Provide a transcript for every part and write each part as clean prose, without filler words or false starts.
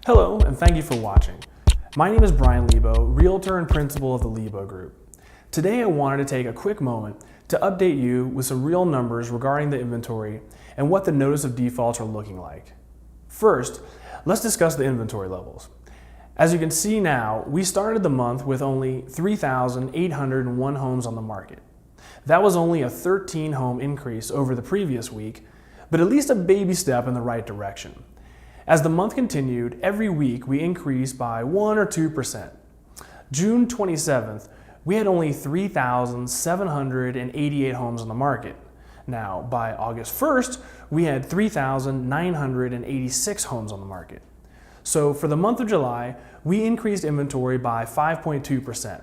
Hello, and thank you for watching. My name is Brian Lebo, Realtor and Principal of the Lebo Group. Today I wanted to take a quick moment to update you with some real numbers regarding the inventory and what the notice of defaults are looking like. First, let's discuss the inventory levels. As you can see now, we started the month with only 3,801 homes on the market. That was only a 13 home increase over the previous week, but at least a baby step in the right direction. As the month continued, every week we increased by 1 or 2%. June 27th, we had only 3,788 homes on the market. Now, by August 1st, we had 3,986 homes on the market. So for the month of July, we increased inventory by 5.2%.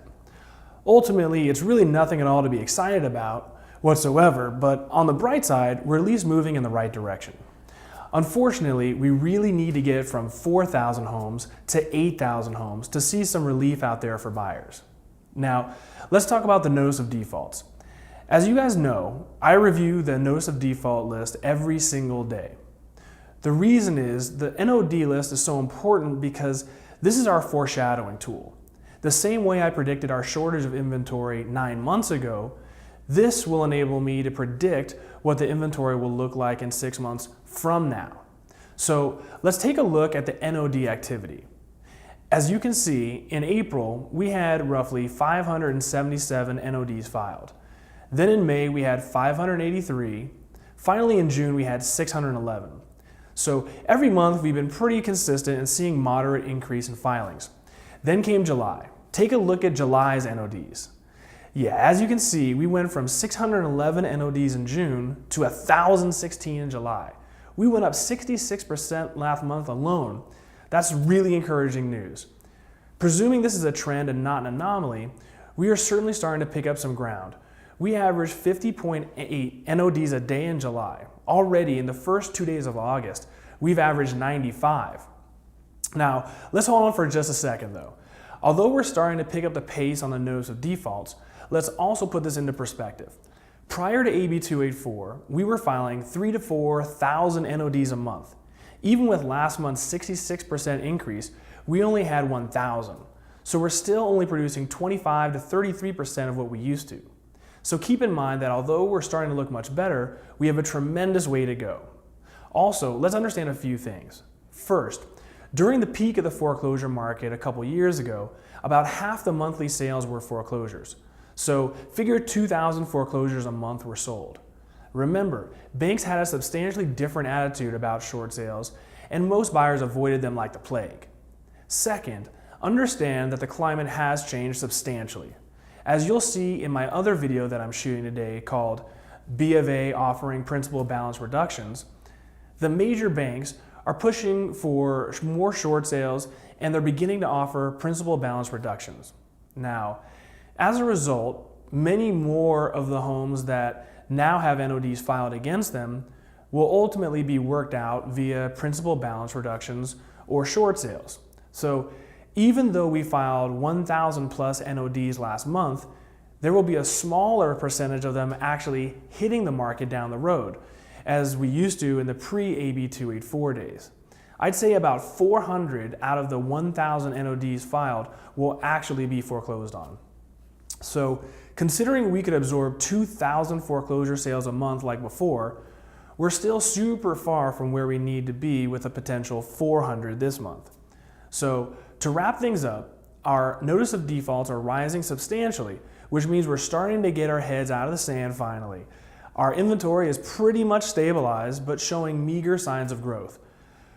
Ultimately, it's really nothing at all to be excited about whatsoever, but on the bright side, we're at least moving in the right direction. Unfortunately, we really need to get from 4,000 homes to 8,000 homes to see some relief out there for buyers. Now, let's talk about the notice of defaults. As you guys know, I review the notice of default list every single day. The reason is the NOD list is so important because this is our foreshadowing tool. The same way I predicted our shortage of inventory 9 months ago, this will enable me to predict what the inventory will look like in 6 months from now. So let's take a look at the NOD activity. As you can see, in April, we had roughly 577 NODs filed. Then in May, we had 583. Finally, in June, we had 611. So every month, we've been pretty consistent in seeing moderate increase in filings. Then came July. Take a look at July's NODs. Yeah, as you can see, we went from 611 NODs in June to 1,016 in July. We went up 66% last month alone. That's really encouraging news. Presuming this is a trend and not an anomaly, we are certainly starting to pick up some ground. We averaged 50.8 NODs a day in July. Already in the first 2 days of August, we've averaged 95. Now, let's hold on for just a second though. Although we're starting to pick up the pace on the notice of defaults, let's also put this into perspective. Prior to AB284, we were filing 3,000 to 4,000 NODs a month. Even with last month's 66% increase, we only had 1,000. So we're still only producing 25 to 33% of what we used to. So keep in mind that although we're starting to look much better, we have a tremendous way to go. Also, let's understand a few things. First, during the peak of the foreclosure market a couple years ago, about half the monthly sales were foreclosures. So figure 2,000 foreclosures a month were sold. Remember, banks had a substantially different attitude about short sales, and most buyers avoided them like the plague. Second, understand that the climate has changed substantially. As you'll see in my other video that I'm shooting today called B of A Offering Principal Balance Reductions, the major banks are pushing for more short sales and they're beginning to offer principal balance reductions. Now, as a result, many more of the homes that now have NODs filed against them will ultimately be worked out via principal balance reductions or short sales. So even though we filed 1,000 plus NODs last month, there will be a smaller percentage of them actually hitting the market down the road, as we used to in the pre-AB284 days. I'd say about 400 out of the 1,000 NODs filed will actually be foreclosed on. So considering we could absorb 2,000 foreclosure sales a month like before, we're still super far from where we need to be with a potential 400 this month. So to wrap things up, our notice of defaults are rising substantially, which means we're starting to get our heads out of the sand finally. Our inventory is pretty much stabilized, but showing meager signs of growth.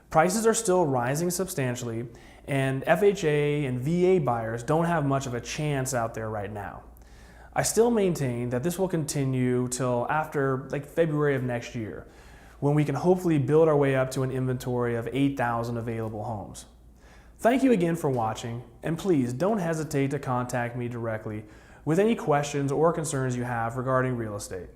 Prices are still rising substantially, and FHA and VA buyers don't have much of a chance out there right now. I still maintain that this will continue till after February of next year, when we can hopefully build our way up to an inventory of 8,000 available homes. Thank you again for watching, and please don't hesitate to contact me directly with any questions or concerns you have regarding real estate.